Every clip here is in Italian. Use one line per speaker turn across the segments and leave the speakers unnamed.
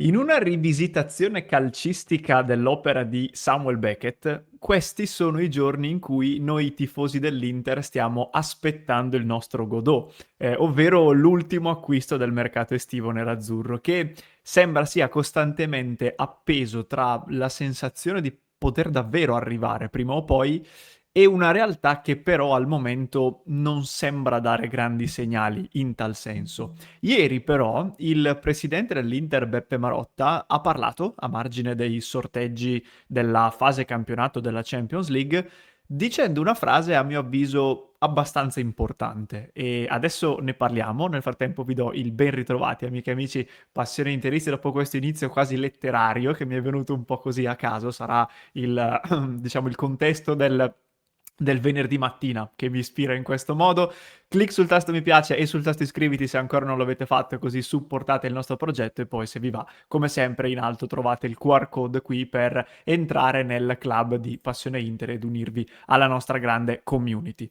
In una rivisitazione calcistica dell'opera di Samuel Beckett, questi sono i giorni in cui noi tifosi dell'Inter stiamo aspettando il nostro Godot, ovvero l'ultimo acquisto del mercato estivo nerazzurro, che sembra sia costantemente appeso tra la sensazione di poter davvero arrivare prima o poi e una realtà che però al momento non sembra dare grandi segnali in tal senso. Ieri però il presidente dell'Inter Beppe Marotta ha parlato a margine dei sorteggi della fase campionato della Champions League dicendo una frase a mio avviso abbastanza importante e adesso ne parliamo. Nel frattempo vi do il ben ritrovati amiche e amici passioni interisti dopo questo inizio quasi letterario che mi è venuto un po' così a caso. Sarà il diciamo il contesto del venerdì mattina che mi ispira in questo modo. Clic sul tasto mi piace e sul tasto iscriviti se ancora non l'avete fatto, così supportate il nostro progetto e poi se vi va, come sempre in alto trovate il QR code qui per entrare nel club di Passione Inter ed unirvi alla nostra grande community.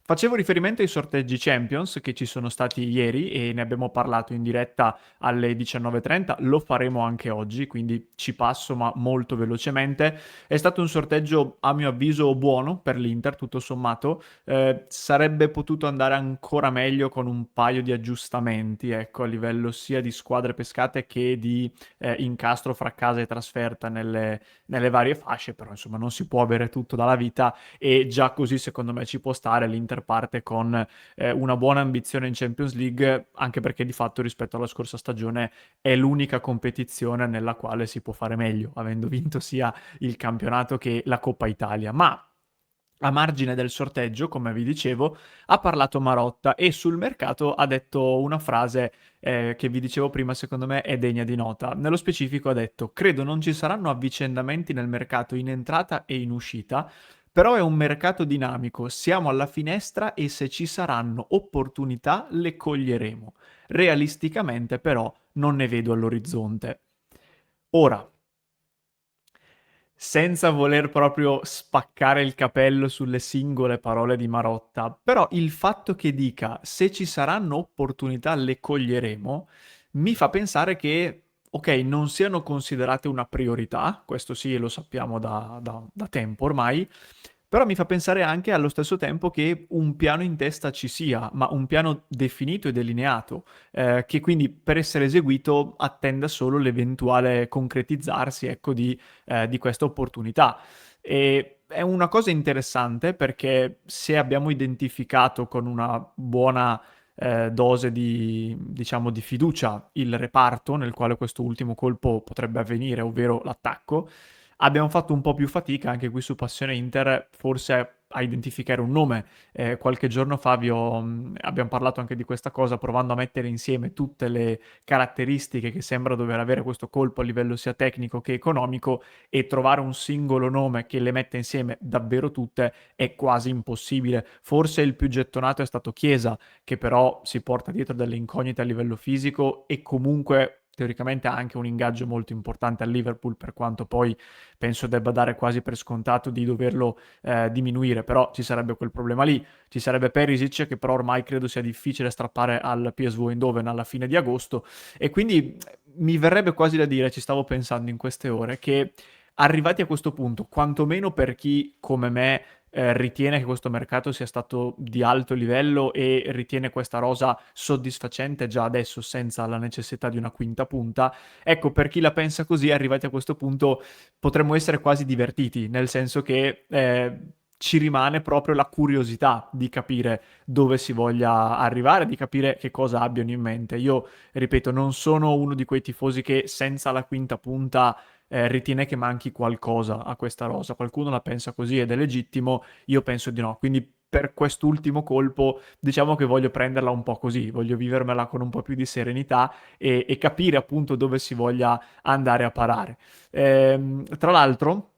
Facevo riferimento ai sorteggi Champions che ci sono stati ieri e ne abbiamo parlato in diretta alle 19:30, lo faremo anche oggi, quindi ci passo ma molto velocemente. È stato un sorteggio a mio avviso buono per l'Inter, tutto sommato. Sarebbe potuto andare ancora meglio con un paio di aggiustamenti, ecco, a livello sia di squadre pescate che di incastro fra casa e trasferta nelle varie fasce, però insomma non si può avere tutto dalla vita e già così secondo me ci può stare. L'Inter parte con una buona ambizione in Champions League, anche perché di fatto rispetto alla scorsa stagione è l'unica competizione nella quale si può fare meglio, avendo vinto sia il campionato che la Coppa Italia. Ma a margine del sorteggio, come vi dicevo, ha parlato Marotta e sul mercato ha detto una frase che vi dicevo prima, secondo me è degna di nota. Nello specifico ha detto: credo non ci saranno avvicendamenti nel mercato in entrata e in uscita, però è un mercato dinamico, siamo alla finestra e se ci saranno opportunità le coglieremo. Realisticamente però non ne vedo all'orizzonte. Ora, senza voler proprio spaccare il capello sulle singole parole di Marotta, però il fatto che dica se ci saranno opportunità le coglieremo, mi fa pensare che, ok, non siano considerate una priorità, questo sì lo sappiamo da tempo ormai, però mi fa pensare anche allo stesso tempo che un piano in testa ci sia, ma un piano definito e delineato che quindi per essere eseguito attenda solo l'eventuale concretizzarsi, ecco, di questa opportunità. E è una cosa interessante perché se abbiamo identificato con una buona dose di, diciamo, di fiducia il reparto nel quale questo ultimo colpo potrebbe avvenire, ovvero l'attacco, abbiamo fatto un po' più fatica anche qui su Passione Inter, forse a identificare un nome. Qualche giorno fa abbiamo parlato anche di questa cosa, provando a mettere insieme tutte le caratteristiche che sembra dover avere questo colpo a livello sia tecnico che economico e trovare un singolo nome che le metta insieme davvero tutte è quasi impossibile. Forse il più gettonato è stato Chiesa, che però si porta dietro delle incognite a livello fisico e comunque teoricamente ha anche un ingaggio molto importante al Liverpool, per quanto poi penso debba dare quasi per scontato di doverlo diminuire, però ci sarebbe quel problema lì. Ci sarebbe Perisic, che però ormai credo sia difficile strappare al PSV Eindhoven alla fine di agosto, e quindi mi verrebbe quasi da dire, ci stavo pensando in queste ore, che arrivati a questo punto, quantomeno per chi come me ritiene che questo mercato sia stato di alto livello e ritiene questa rosa soddisfacente già adesso senza la necessità di una quinta punta, ecco, per chi la pensa così, arrivati a questo punto potremmo essere quasi divertiti, nel senso che ci rimane proprio la curiosità di capire dove si voglia arrivare, di capire che cosa abbiano in mente. Io, ripeto, non sono uno di quei tifosi che senza la quinta punta ritiene che manchi qualcosa a questa rosa. Qualcuno la pensa così ed è legittimo, io penso di no. Quindi per quest'ultimo colpo diciamo che voglio prenderla un po' così, voglio vivermela con un po' più di serenità e capire appunto dove si voglia andare a parare. Tra l'altro,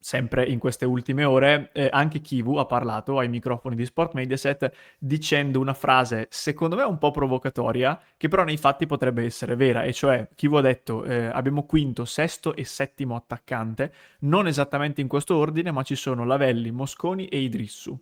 sempre in queste ultime ore, anche Kivu ha parlato ai microfoni di Sport Mediaset dicendo una frase, secondo me un po' provocatoria, che però nei fatti potrebbe essere vera, e cioè Kivu ha detto abbiamo quinto, sesto e settimo attaccante, non esattamente in questo ordine, ma ci sono Lavelli, Mosconi e Idrissu.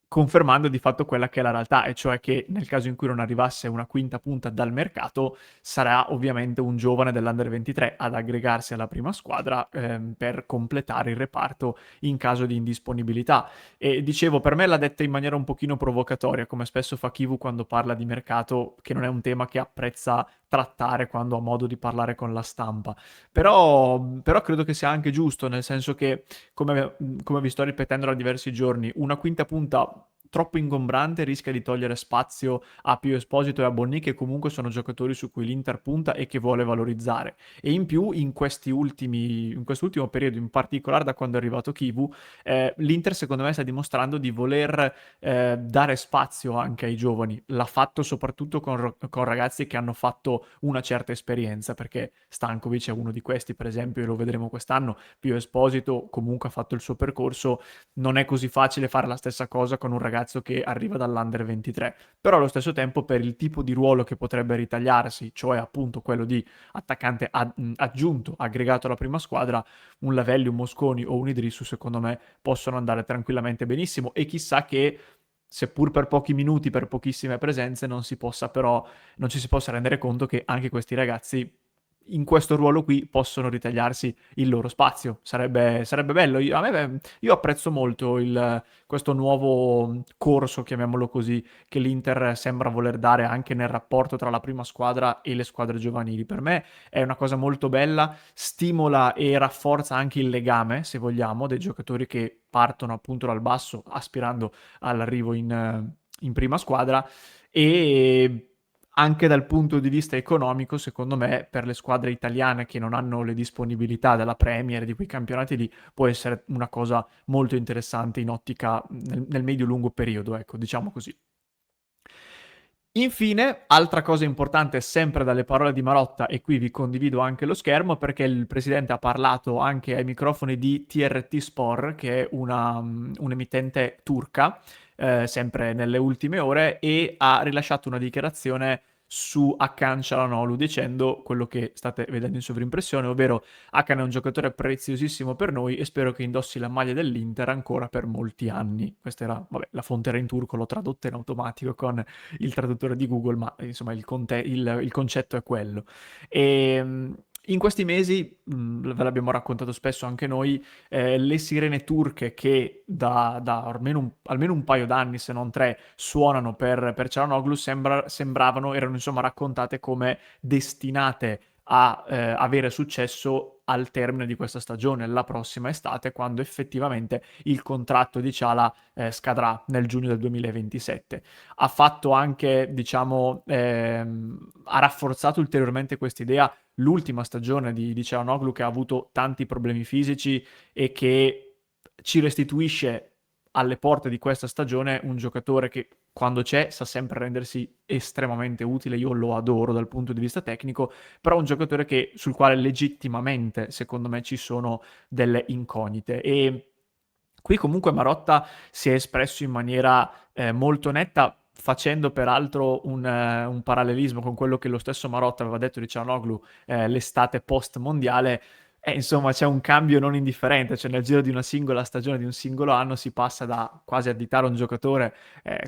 confermando di fatto quella che è la realtà, e cioè che nel caso in cui non arrivasse una quinta punta dal mercato, sarà ovviamente un giovane dell'Under 23 ad aggregarsi alla prima squadra per completare il reparto in caso di indisponibilità. E dicevo, per me l'ha detta in maniera un pochino provocatoria, come spesso fa Kivu quando parla di mercato, che non è un tema che apprezza trattare quando ha modo di parlare con la stampa. Però credo che sia anche giusto, nel senso che come vi sto ripetendo da diversi giorni, una quinta punta troppo ingombrante rischia di togliere spazio a Pio Esposito e a Bonni, che comunque sono giocatori su cui l'Inter punta e che vuole valorizzare. E in più, in quest'ultimo periodo, in particolare da quando è arrivato Kivu, l'Inter secondo me sta dimostrando di voler dare spazio anche ai giovani. L'ha fatto soprattutto con ragazzi che hanno fatto una certa esperienza, perché Stankovic è uno di questi, per esempio, e lo vedremo quest'anno. Pio Esposito comunque ha fatto il suo percorso, non è così facile fare la stessa cosa con un ragazzo che arriva dall'Under 23, però allo stesso tempo per il tipo di ruolo che potrebbe ritagliarsi, cioè appunto quello di attaccante aggiunto, aggregato alla prima squadra, un Lavelli, un Mosconi o un Idrissu secondo me possono andare tranquillamente benissimo, e chissà che seppur per pochi minuti, per pochissime presenze, non ci si possa rendere conto che anche questi ragazzi in questo ruolo qui possono ritagliarsi il loro spazio. Sarebbe bello. Io apprezzo molto questo nuovo corso, chiamiamolo così, che l'Inter sembra voler dare anche nel rapporto tra la prima squadra e le squadre giovanili. Per me è una cosa molto bella, stimola e rafforza anche il legame, se vogliamo, dei giocatori che partono appunto dal basso, aspirando all'arrivo in prima squadra, e anche dal punto di vista economico, secondo me, per le squadre italiane che non hanno le disponibilità della Premier, di quei campionati lì, può essere una cosa molto interessante in ottica nel medio-lungo periodo, ecco, diciamo così. Infine, altra cosa importante, sempre dalle parole di Marotta, e qui vi condivido anche lo schermo perché il presidente ha parlato anche ai microfoni di TRT Sport, che è un'emittente turca, sempre nelle ultime ore, e ha rilasciato una dichiarazione su Hakan Çalhanoğlu dicendo quello che state vedendo in sovrimpressione, ovvero: Hakan è un giocatore preziosissimo per noi e spero che indossi la maglia dell'Inter ancora per molti anni. Questa era, vabbè, la fonte era in turco, l'ho tradotta in automatico con il traduttore di Google, ma insomma il concetto è quello. E in questi mesi, ve l'abbiamo raccontato spesso anche noi, le sirene turche che da almeno un paio d'anni, se non tre, suonano per Çalhanoğlu sembravano, erano insomma raccontate come destinate a avere successo al termine di questa stagione, la prossima estate, quando effettivamente il contratto di Ciala scadrà nel giugno del 2027. Ha fatto anche, diciamo, ha rafforzato ulteriormente quest'idea l'ultima stagione di Çalhanoğlu, che ha avuto tanti problemi fisici e che ci restituisce alle porte di questa stagione un giocatore che quando c'è sa sempre rendersi estremamente utile. Io lo adoro dal punto di vista tecnico, però un giocatore sul quale legittimamente, secondo me, ci sono delle incognite. E qui comunque Marotta si è espresso in maniera molto netta, facendo peraltro un parallelismo con quello che lo stesso Marotta aveva detto di Çalhanoğlu l'estate post-mondiale. Insomma, c'è un cambio non indifferente, cioè nel giro di una singola stagione, di un singolo anno, si passa da quasi additare un giocatore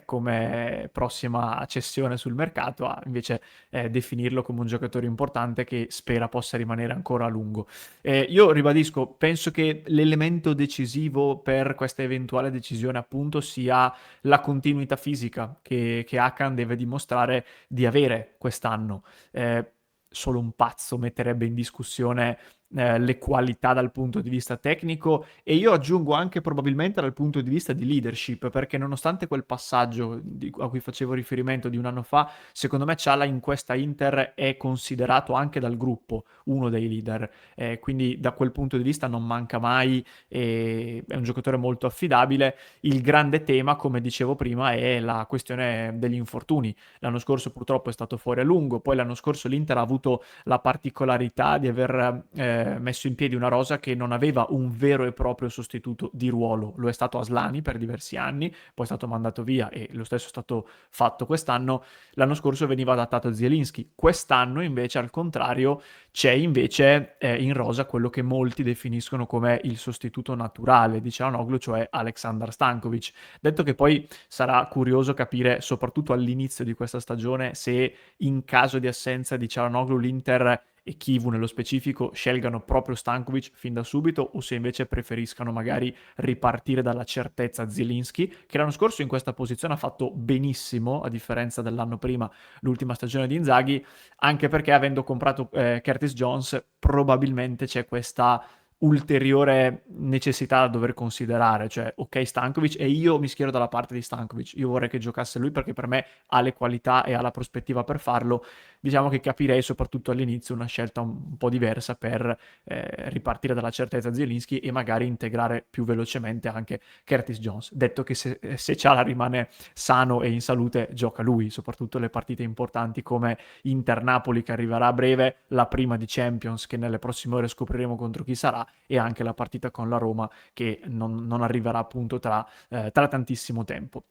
come prossima cessione sul mercato a invece definirlo come un giocatore importante che spera possa rimanere ancora a lungo. Io ribadisco, penso che l'elemento decisivo per questa eventuale decisione appunto sia la continuità fisica che Hakan deve dimostrare di avere quest'anno. Solo un pazzo metterebbe in discussione le qualità dal punto di vista tecnico, e io aggiungo anche probabilmente dal punto di vista di leadership, perché nonostante quel passaggio a cui facevo riferimento di un anno fa, secondo me Ciala in questa Inter è considerato anche dal gruppo uno dei leader, quindi da quel punto di vista non manca mai, è un giocatore molto affidabile. Il grande tema, come dicevo prima, è la questione degli infortuni. L'anno scorso purtroppo è stato fuori a lungo, poi l'anno scorso l'Inter ha avuto la particolarità di aver messo in piedi una rosa che non aveva un vero e proprio sostituto di ruolo. Lo è stato Aslani per diversi anni, poi è stato mandato via e lo stesso è stato fatto quest'anno. L'anno scorso veniva adattato Zielinski, quest'anno invece al contrario c'è invece in rosa quello che molti definiscono come il sostituto naturale di Çalhanoğlu, cioè Aleksandar Stankovic. Detto che poi sarà curioso capire, soprattutto all'inizio di questa stagione, se in caso di assenza di Çalhanoğlu l'Inter e Chivu nello specifico scelgano proprio Stankovic fin da subito o se invece preferiscano magari ripartire dalla certezza Zielinski, che l'anno scorso in questa posizione ha fatto benissimo, a differenza dell'anno prima, l'ultima stagione di Inzaghi, anche perché avendo comprato Curtis Jones probabilmente c'è questa ulteriore necessità da dover considerare, cioè ok Stankovic e io mi schiero dalla parte di Stankovic, io vorrei che giocasse lui perché per me ha le qualità e ha la prospettiva per farlo, diciamo che capirei soprattutto all'inizio una scelta un po' diversa per ripartire dalla certezza Zielinski e magari integrare più velocemente anche Curtis Jones, detto che se Ciala rimane sano e in salute gioca lui, soprattutto le partite importanti come Inter-Napoli che arriverà a breve, la prima di Champions che nelle prossime ore scopriremo contro chi sarà e anche la partita con la Roma che non arriverà appunto tra tantissimo tempo.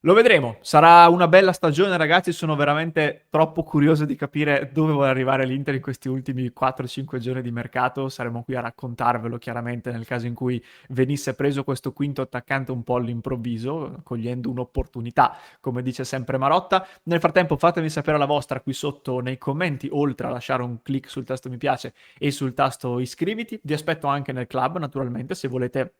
Lo vedremo, sarà una bella stagione ragazzi, sono veramente troppo curioso di capire dove vuole arrivare l'Inter in questi ultimi 4-5 giorni di mercato, saremo qui a raccontarvelo chiaramente nel caso in cui venisse preso questo quinto attaccante un po' all'improvviso, cogliendo un'opportunità, come dice sempre Marotta. Nel frattempo fatemi sapere la vostra qui sotto nei commenti, oltre a lasciare un click sul tasto mi piace e sul tasto iscriviti, vi aspetto anche nel club naturalmente se volete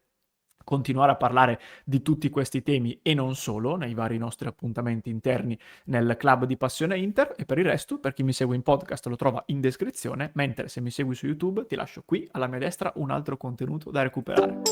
continuare a parlare di tutti questi temi e non solo nei vari nostri appuntamenti interni nel club di Passione Inter e per il resto per chi mi segue in podcast lo trova in descrizione, mentre se mi segui su YouTube ti lascio qui alla mia destra un altro contenuto da recuperare.